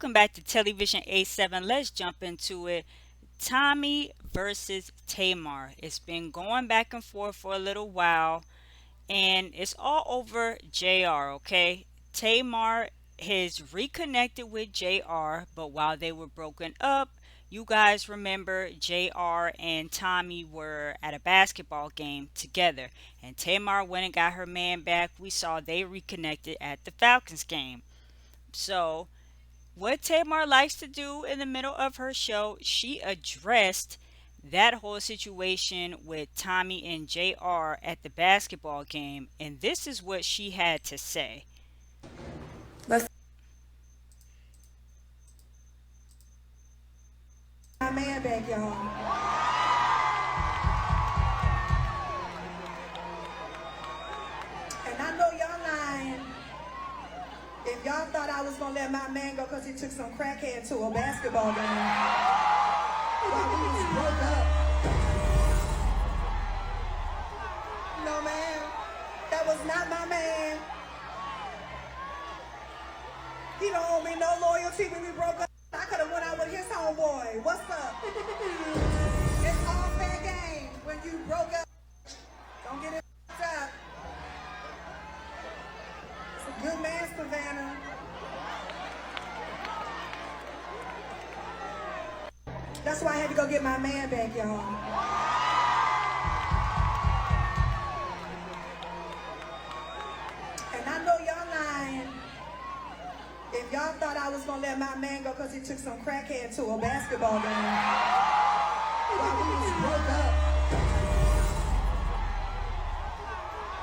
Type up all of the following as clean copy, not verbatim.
Welcome back to Television A7. Let's jump into it. Tommie versus Tamar. It's been going back and forth for a little while, and it's all over JR, okay? Tamar has reconnected with JR, but while they were broken up, you guys remember JR and Tommie were at a basketball game together, and Tamar went and got her man back. We saw they reconnected at the Falcons game. So, what Tamar likes to do in the middle of her show, she addressed that whole situation with Tommie and JR at the basketball game, and this is what she had to say. Let's my man back, y'all. And I know y'all lying. If y'all thought I was gonna let my man go because he took some crackhead to a basketball game while we was broke up. No, man. That was not my man. He don't owe me no loyalty when we broke up. I could have went out with his homeboy. What's up? It's all fair game when you broke up. Don't get it up. It's a good man, Savannah. That's why I had to go get my man back, y'all. And I know y'all lying. If y'all thought I was gonna let my man go because he took some crackhead to a basketball game while we was broke up.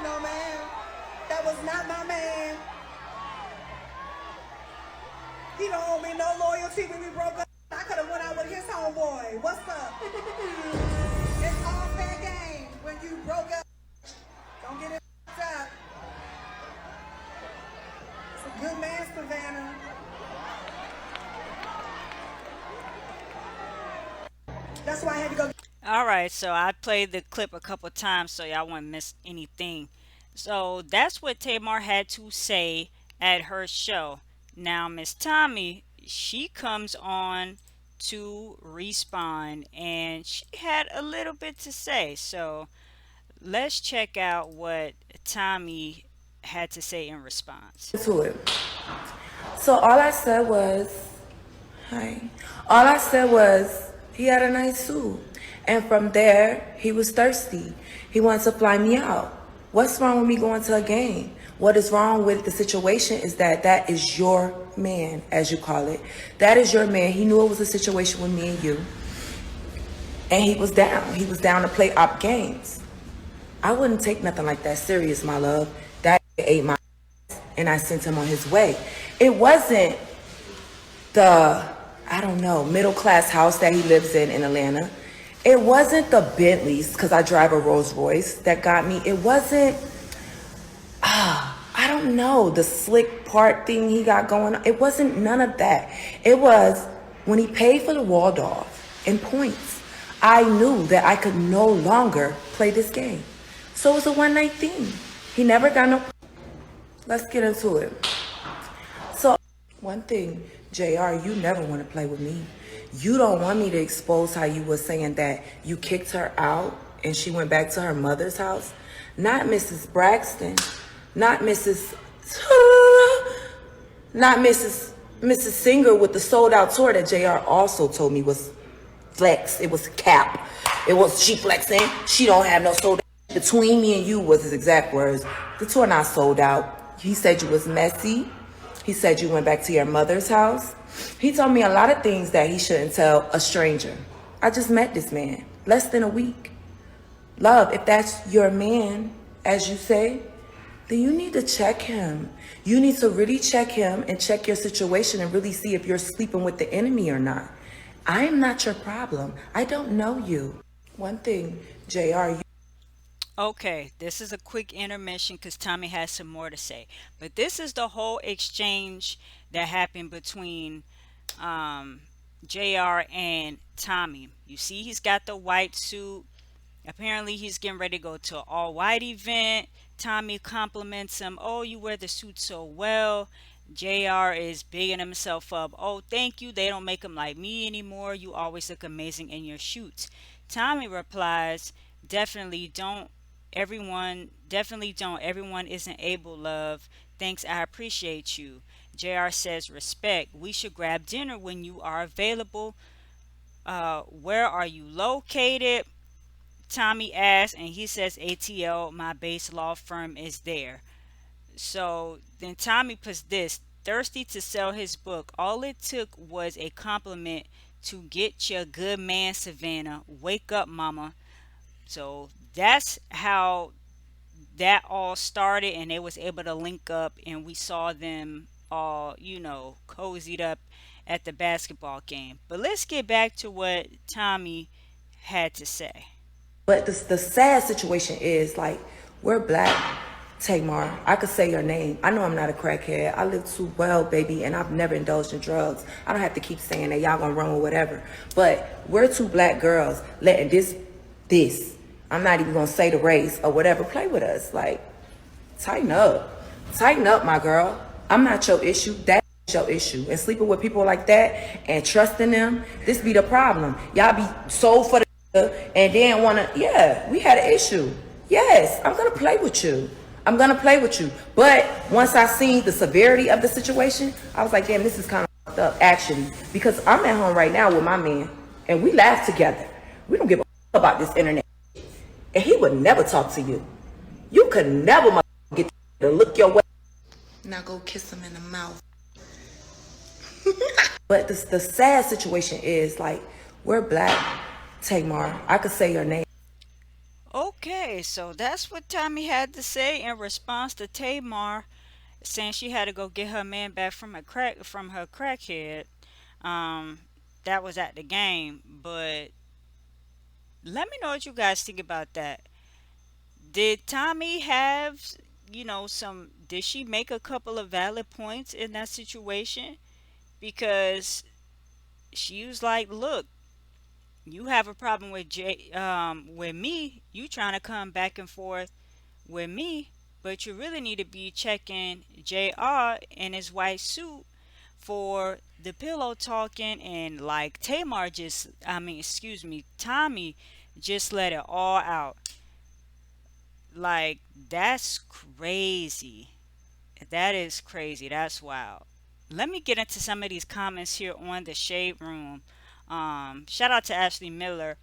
No, man. That was not my man. He don't owe me no loyalty when we broke up. I could have went out with his homeboy. What's up? It's all fair game when you broke up. Don't get it up. It's a good man, Savannah. That's why I had to go. All right, so I played the clip a couple times so y'all won't miss anything. So that's what Tamar had to say at her show. Now, Miss Tommie, she comes on to respond and she had a little bit to say. So let's check out what Tommie had to say in response. To it. So all I said was, hi. All I said was he had a nice suit. And from there, he was thirsty. He wanted to fly me out. What's wrong with me going to a game? What is wrong with the situation is that that is your man, as you call it. That is your man. He knew it was a situation with me and you. And he was down. He was down to play op games. I wouldn't take nothing like that serious, my love. That ate my and I sent him on his way. It wasn't the, I don't know, middle class house that he lives in Atlanta. It wasn't the Bentleys, because I drive a Rolls Royce, that got me. It wasn't, I don't know, the slick part thing he got going on. It wasn't none of that. It was when he paid for the Waldorf in points. I knew that I could no longer play this game. So it was a one night thing. He never got no. Let's get into it. So, one thing, JR, you never want to play with me. You don't want me to expose how you were saying that you kicked her out and she went back to her mother's house. Not Mrs. Braxton, not Mrs. Not Mrs. Singer with the sold out tour that JR also told me was flex. It was cap. It was she flexing. She don't have no sold out. Between me and you was his exact words. The tour not sold out. He said you was messy. He said you went back to your mother's house. He told me a lot of things that he shouldn't tell a stranger. I just met this man less than a week. Love, if that's your man, as you say, then you need to check him. You need to really check him and check your situation and really see if you're sleeping with the enemy or not. I am not your problem. I don't know you. One thing, JR, Okay, this is a quick intermission because Tommy has some more to say. But this is the whole exchange that happened between um, JR and Tommy. You see, he's got the white suit. Apparently, he's getting ready to go to an all white event. Tommy compliments him. Oh, you wear the suit so well. JR is bigging himself up. Oh, thank you. They don't make him like me anymore. You always look amazing in your shoots. Tommy replies, definitely don't. Definitely don't. Everyone isn't able, love. Thanks, I appreciate you. JR says, respect. We should grab dinner when you are available. Where are you located? Tommy asks, and he says, ATL, my base law firm is there. So then Tommy puts this, thirsty to sell his book. All it took was a compliment to get your good man Savannah. Wake up, mama. So that's how that all started, and they was able to link up, and we saw them all, cozied up at the basketball game. But let's get back to what Tommy had to say. But the sad situation is like we're black. Tamar, I could say your name. I know I'm not a crackhead. I live too well, baby, and I've never indulged in drugs. I don't have to keep saying that y'all gonna run with whatever. But we're two black girls letting this. I'm not even gonna say the race or whatever. Play with us, like tighten up, my girl. I'm not your issue. That's your issue. And sleeping with people like that and trusting them, this be the problem. Y'all be sold for the and then wanna, yeah, we had an issue. Yes, I'm gonna play with you. I'm gonna play with you. But once I seen the severity of the situation, I was like, damn, this is kind of fucked up, actually. Because I'm at home right now with my man, and we laugh together. We don't give a about this internet. And he would never talk to you. You could never get to look your way. Now go kiss him in the mouth. But the sad situation is like we're black. Tamar, I could say your name. Okay, so that's what Tommy had to say in response to Tamar saying she had to go get her man back from her crackhead. Um, that was at the game, but let me know what you guys think about that. Did Tommy have, did she make a couple of valid points in that situation? Because she was like, look, you have a problem with with me. You trying to come back and forth with me, but you really need to be checking JR in his white suit for the pillow talking, and like excuse me, Tommy just let it all out. Like, that's crazy. That is crazy. That's wild. Let me get into some of these comments here on the Shade Room. Shout out to Ashley Miller.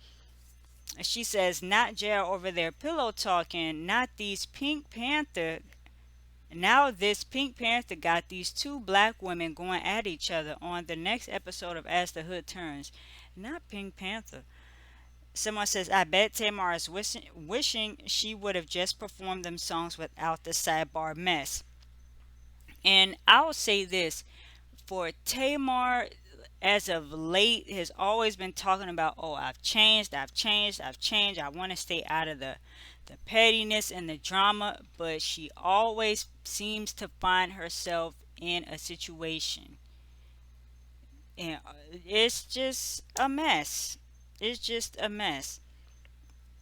She says, not jail over there pillow talking, not these Pink Panther. Now this Pink Panther got these two black women going at each other on the next episode of As the Hood Turns. Not Pink Panther. Someone says, I bet Tamar is wishing she would have just performed them songs without the sidebar mess. And I'll say this, for Tamar, as of late, has always been talking about, oh, I've changed, I've changed, I've changed. I want to stay out of the pettiness and the drama, but she always seems to find herself in a situation. And it's just a mess. It's just a mess.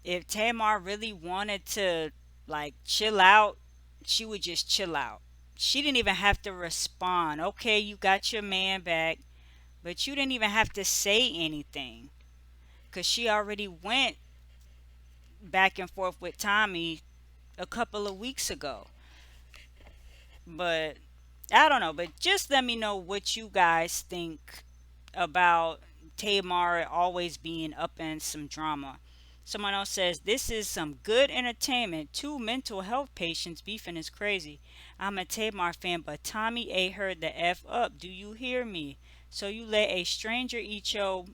If Tamar really wanted to like chill out, she would just chill out. She didn't even have to respond. Okay, you got your man back, but you didn't even have to say anything because she already went back and forth with Tommy a couple of weeks ago. But I don't know. But just let me know what you guys think about Tamar always being up in some drama. Someone else says, this is some good entertainment. Two mental health patients beefing is crazy. I'm a Tamar fan, but Tommy A heard the F up. Do you hear me? So you let a stranger eat your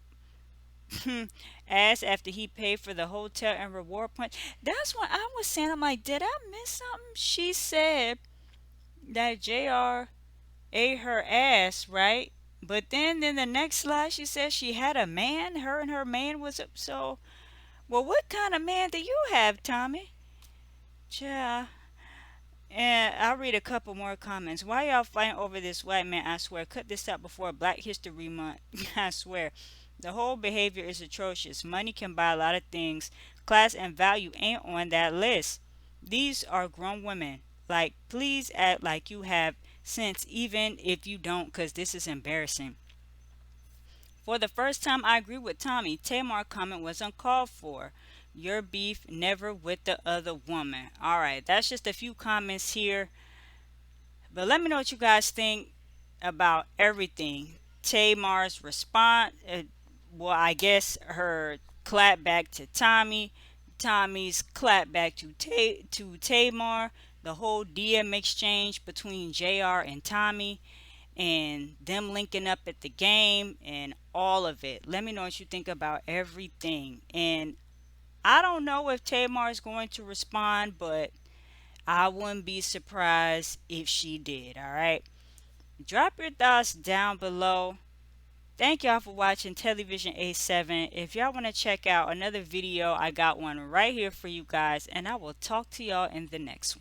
ass after he paid for the hotel and reward points? That's what I was saying. I'm like, did I miss something? She said that JR ate her ass, right? But then the next slide, she said she had a man. Her and her man was up. So, well, what kind of man do you have, Tommy? Yeah. And I'll read a couple more comments. Why y'all fighting over this white man? I swear. Cut this out before Black History Month. I swear. The whole behavior is atrocious. Money can buy a lot of things. Class and value ain't on that list. These are grown women. Like, please act like you have sense even if you don't, because this is embarrassing. For the first time, I agree with Tommie. Tamar comment was uncalled for. Your beef never with the other woman. All right, that's just a few comments here. But let me know what you guys think about everything. Tamar's response, well, I guess her clap back to Tommie, Tommie's clap back to Tamar, the whole DM exchange between JR and Tommie, and them linking up at the game and all of it. Let me know what you think about everything. And I don't know if Tamar is going to respond, but I wouldn't be surprised if she did. All right. Drop your thoughts down below. Thank y'all for watching Television A7. If y'all want to check out another video, I got one right here for you guys, and I will talk to y'all in the next one.